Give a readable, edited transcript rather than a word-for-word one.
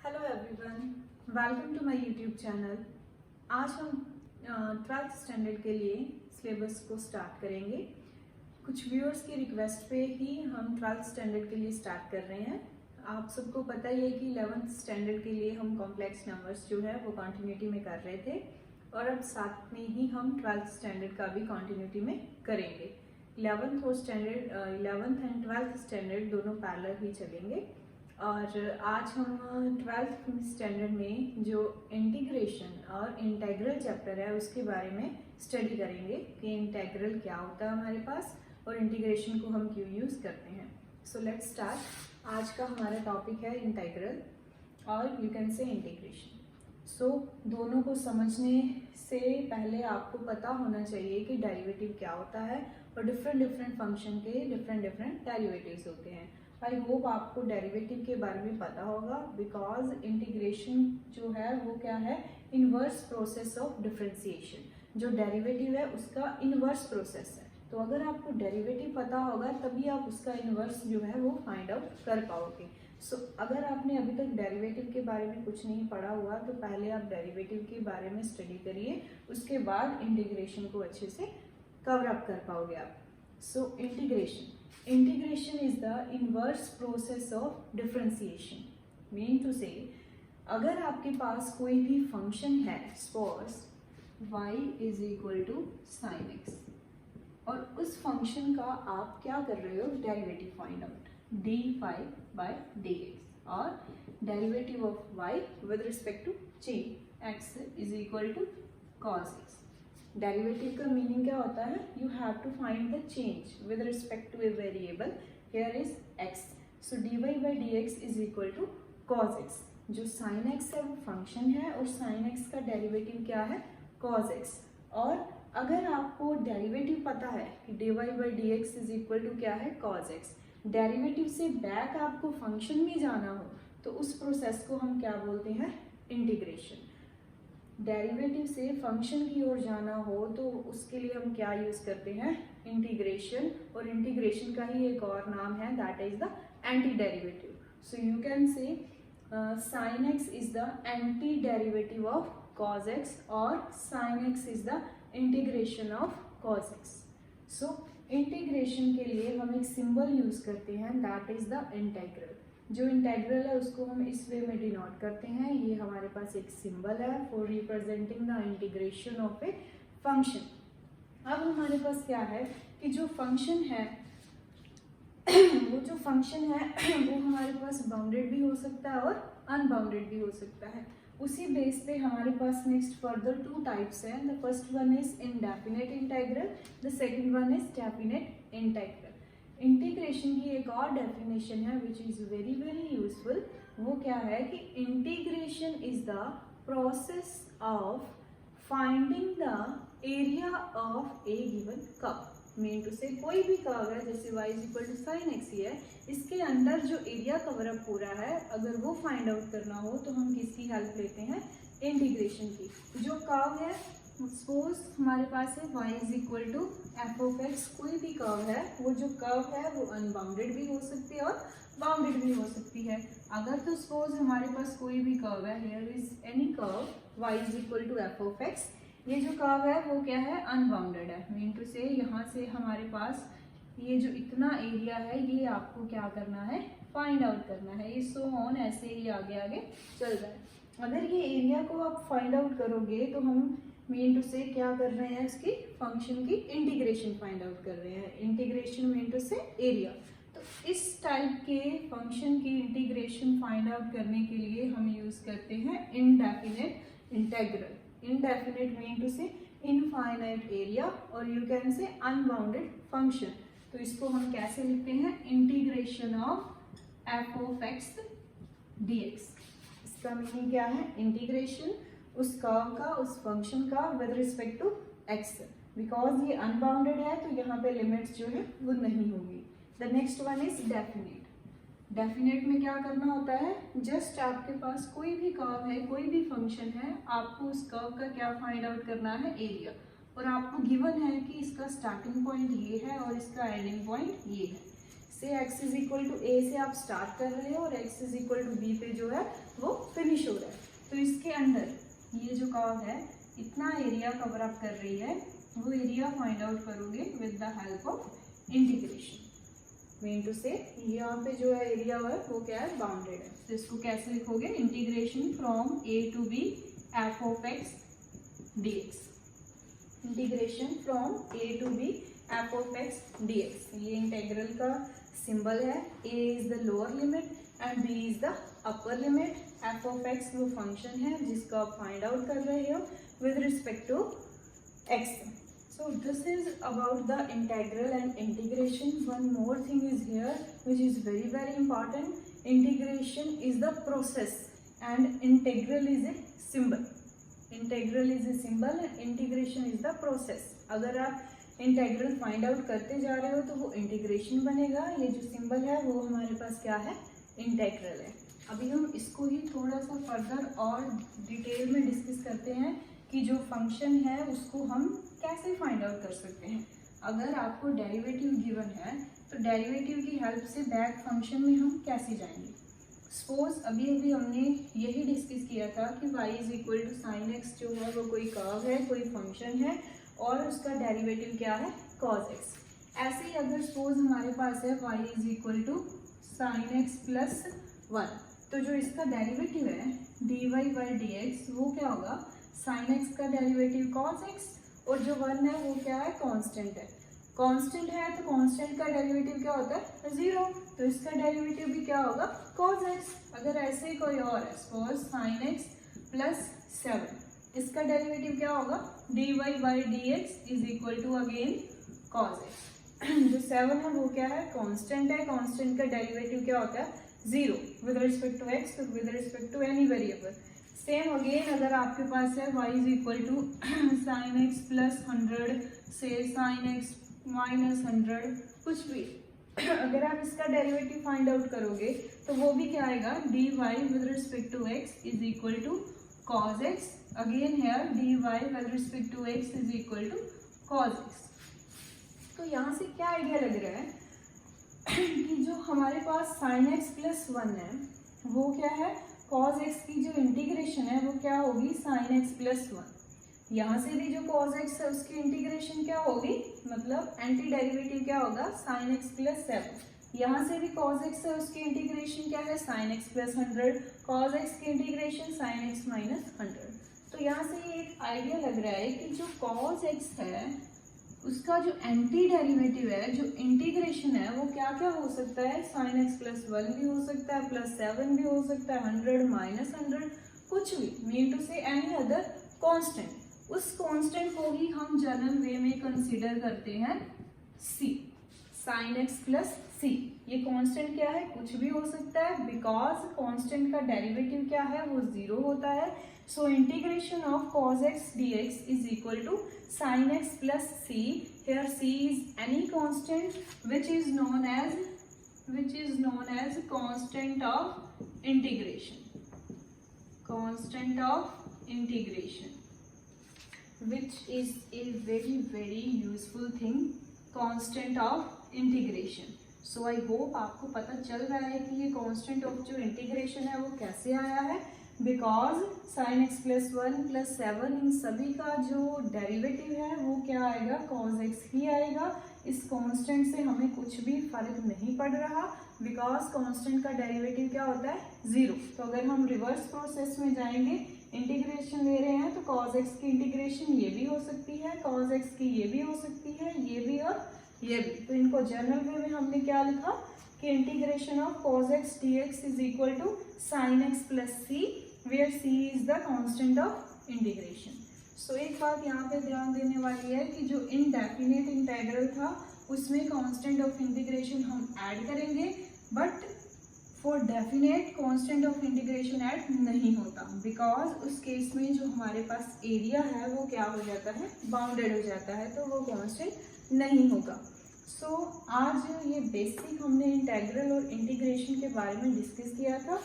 Hello everyone, welcome to my YouTube channel. आज हम 12th standard के लिए सिलेबस को स्टार्ट करेंगे। कुछ व्यूअर्स की रिक्वेस्ट पे ही हम 12th स्टैंडर्ड के लिए स्टार्ट कर रहे हैं। आप सबको पता ही है कि 11th स्टैंडर्ड के लिए हम कॉम्प्लेक्स नंबर्स जो है वो कॉन्टिन्यूटी में कर रहे थे और अब साथ में ही हम 12th स्टैंडर्ड का भी कॉन्टिन्यूटी में करेंगे। 11th एंड 12th स्टैंडर्ड दोनों पैरेलल ही चलेंगे। और आज हम 12th स्टैंडर्ड में जो इंटीग्रेशन और इंटेग्रल चैप्टर है उसके बारे में स्टडी करेंगे कि इंटेग्रल क्या होता है हमारे पास और इंटीग्रेशन को हम क्यों यूज़ करते हैं। So let's start. आज का हमारा टॉपिक है इंटेग्रल और यू कैन से इंटीग्रेशन। सो दोनों को समझने से पहले आपको पता होना चाहिए कि डेरिवेटिव क्या होता है और डिफरेंट फंक्शन के डिफरेंट डेरिवेटिव्स होते हैं। आई होप आपको डेरिवेटिव के बारे में पता होगा, बिकॉज इंटीग्रेशन जो है वो क्या है, इनवर्स प्रोसेस ऑफ डिफरेंशिएशन। जो डेरिवेटिव है उसका इनवर्स प्रोसेस है। तो अगर आपको डेरिवेटिव पता होगा तभी आप उसका इनवर्स जो है वो फाइंड आउट कर पाओगे। सो अगर आपने अभी तक डेरिवेटिव के बारे में कुछ नहीं पढ़ा हुआ तो पहले आप डेरिवेटिव के बारे में स्टडी करिए, उसके बाद इंटीग्रेशन को अच्छे से कवर अप कर पाओगे आप। So integration is the inverse process of differentiation. Mean to say, अगर आपके पास कोई भी फंक्शन है, suppose y is equal to sin x, और उस फंक्शन का आप क्या कर रहे हो, derivative find out dy by dx, और derivative of y with respect to change x is equal to cos x। Derivative का मीनिंग क्या होता है, you have to find the change with respect to a variable, here is x। So dy by dx is equal to cos x। जो sin x है वो function है और sin x का डेरिवेटिव क्या है, cos x। और अगर आपको डेरिवेटिव पता है कि dy by dx is equal to क्या है, cos x, डेरिवेटिव से बैक आपको फंक्शन में जाना हो तो उस प्रोसेस को हम क्या बोलते हैं, इंटीग्रेशन। डेरिवेटिव से फंक्शन की ओर जाना हो तो उसके लिए हम क्या यूज करते हैं, इंटीग्रेशन। और इंटीग्रेशन का ही एक और नाम है, that is the anti derivative. So you can से sin x is the anti derivative of cos x और sin x is the integration of cos x। So integration के लिए हम एक सिंबल यूज करते हैं, दैट इज द इंटेग्रल। जो integral है उसको हम इस वे में डिनोट करते हैं। ये हमारे पास एक सिंबल है for representing the integration of a function. अब हमारे पास क्या है कि जो फंक्शन है वो हमारे पास बाउंडेड भी हो सकता है और अनबाउंडेड भी हो सकता है। उसी बेस पे हमारे पास नेक्स्ट फर्दर टू टाइप्स हैं। The first one is indefinite integral, the second one is definite integral. Integration की एक और डेफिनेशन है विच इज वेरी यूजफुल। वो क्या है कि integration is the process of finding the area of a given curve. Mean to say कोई भी कर्व है जैसे y is equal to sine x ही है, इसके अंदर जो एरिया कवर अप हो रहा है अगर वो फाइंड आउट करना हो तो हम किसकी हेल्प लेते हैं, इंटीग्रेशन की। जो कर्व है, सपोज हमारे पास है y is equal to f of x, कोई भी कर्व है, वो जो कर्व है वो अनबाउंडेड भी हो सकती है और बाउंडेड भी हो सकती है। अगर तो सपोज हमारे पास कोई भी कर्व है, here is any curve y is equal to f of x, ये जो कर्व है वो क्या है, अनबाउंडेड है। मीन टू से यहाँ से हमारे पास ये जो इतना एरिया है ये आपको क्या करना है, फाइंड आउट करना है। ये सो ऑन ऐसे ही आगे आगे चल रहा है। अगर ये एरिया को आप फाइंड आउट करोगे तो हम मीन टू से क्या कर रहे हैं, इसकी फंक्शन की इंटीग्रेशन फाइंड आउट कर रहे हैं। इंटीग्रेशन मीन टू से एरिया। तो इस टाइप के फंक्शन की इंटीग्रेशन फाइंड आउट करने के लिए हम यूज करते हैं indefinite integral. Indefinite mean to say infinite area और you can say unbounded function. तो इसको हम कैसे लिखते हैं, integration of f of x dx। इसका मीनिंग क्या है, इंटीग्रेशन उस कर्व का, उस फंक्शन का with respect to x। Because ये अनबाउंडेड है तो यहाँ पे लिमिट्स जो है वो नहीं होगी। The next one is definite. Definite में क्या करना होता है, जस्ट आपके पास कोई भी कर्व है, कोई भी फंक्शन है, आपको उस कर्व का क्या फाइंड आउट करना है, एरिया। और आपको गिवन है कि इसका स्टार्टिंग पॉइंट ये है और इसका एंडिंग पॉइंट ये है। Say x is equal to a से आप स्टार्ट कर रहे हो और x is equal to b पे जो है वो फिनिश हो रहा है। तो इसके अंदर ये जो कर्व है इतना एरिया कवर अप कर रही है, वो एरिया फाइंड आउट करोगे with the help of integration. Mean to say यहाँ पे जो है एरिया है वो क्या है, बाउंडेड है। तो इसको कैसे लिखोगे, integration from a to b f of x dx। Integration from a to b f of x dx। ये इंटेग्रल का सिंबल है। a is the lower limit and b is the upper limit. f of x वो function है जिसको आप find out कर रहे हो with respect to x। So this is about the integral and integration. One more thing is here which is very important. Integration is the process and integral is a symbol. Integral is a symbol and integration is the process. अगर आप integral find out करते जा रहे हो तो वो integration बनेगा। ये जो सिंबल है वो हमारे पास क्या है, इंटेग्रल है। अभी हम इसको ही थोड़ा सा फर्दर और डिटेल में डिस्कस करते हैं कि जो फंक्शन है उसको हम कैसे फाइंड आउट कर सकते हैं। अगर आपको डेरिवेटिव गिवन है तो डेरिवेटिव की हेल्प से बैक फंक्शन में हम कैसे जाएंगे। सपोज अभी हमने यही डिस्कस किया था कि y is equal to sine x जो है वो कोई कर्व है, कोई फंक्शन है और उसका डेरिवेटिव क्या है, cos x। ऐसे ही अगर सपोज हमारे पास है y is equal to sine x plus 1, तो जो इसका डेरिवेटिव है dy बाई dx वो क्या होगा, साइन एक्स का डेरिवेटिव cos x और जो 1 है वो क्या है, कांस्टेंट है। कांस्टेंट है तो कांस्टेंट का डेरिवेटिव क्या होता है, 0। तो इसका डेरिवेटिव भी क्या होगा, cos x। अगर ऐसे ही कोई और है सपोज साइन एक्स प्लस 7, इसका डेरिवेटिव क्या होगा, dy by dx is equal to again cos x। जो 7 है वो क्या है, कांस्टेंट है। कांस्टेंट का डेरिवेटिव क्या होता है, 0 with respect to x, with respect to any variable. Same again अगर आपके पास है y is equal to sine x plus 100 से साइन एक्स माइनस 100 कुछ भी, अगर आप इसका डेरिवेटिव फाइंड आउट करोगे तो वो भी क्या आएगा, dy with respect to x is equal to cos x। Again here dy with respect to x is equal to cos x। तो यहाँ से क्या आइडिया लग रहा है कि जो हमारे पास साइन एक्स प्लस 1 है वो क्या है, cos x की जो इंटीग्रेशन है वो क्या होगी, sin x प्लस 1। यहाँ से भी जो cos x है उसकी इंटीग्रेशन क्या होगी, मतलब एंटी डेरिवेटिव क्या होगा, sin x प्लस 7। यहाँ से भी cos x है उसकी इंटीग्रेशन क्या है, sin x plus 100। cos x की इंटीग्रेशन sin x माइनस 100। तो यहाँ से ये एक आइडिया लग रहा है कि जो cos x है उसका जो एंटी डेरिवेटिव है, जो इंटीग्रेशन है वो क्या क्या हो सकता है, sin x प्लस 1 भी हो सकता है, प्लस 7 भी हो सकता है, 100 माइनस 100 कुछ भी, मीन टू से एनी अदर कांस्टेंट। उस कांस्टेंट को ही हम जनरल वे में कंसीडर करते हैं c, sin x plus c। ये कांस्टेंट क्या है, कुछ भी हो सकता है बिकॉज कांस्टेंट का डेरिवेटिव क्या है, वो 0 होता है। So integration of cos x dx is equal to sin x plus c। Here c is any constant which is known as constant of integration, constant of integration, which is a very useful thing, constant of integration। So I hope आपको पता चल रहा है कि ये constant of जो integration है वो कैसे आया है, because sign x plus 1 plus 7 इन सभी का जो डेरिवेटिव है वो क्या आएगा, cos x ही आएगा। इस कांस्टेंट से हमें कुछ भी फर्क नहीं पड़ रहा बिकॉज कांस्टेंट का डेरिवेटिव क्या होता है, 0। तो अगर हम रिवर्स प्रोसेस में जाएंगे, इंटीग्रेशन ले रहे हैं तो cos x की इंटीग्रेशन ये भी हो सकती है, cos x की ये भी हो सकती है, ये भी और ये भी। तो इनको जनरल वे में हमने क्या लिखा कि integration of cos x dx is equal to sin x plus c where c is the constant of integration। So एक बात यहाँ पे ध्यान देने वाली है कि जो इनडेफिनेट इंटेग्रल था उसमें कांस्टेंट ऑफ इंटीग्रेशन हम ऐड करेंगे, but for definite constant of integration add नहीं होता बिकॉज उस केस में जो हमारे पास एरिया है वो क्या हो जाता है, बाउंडेड हो जाता है, तो वो कांस्टेंट नहीं होगा। सो आज ये बेसिक हमने इंटेग्रल और इंटीग्रेशन के बारे में डिस्कस किया था।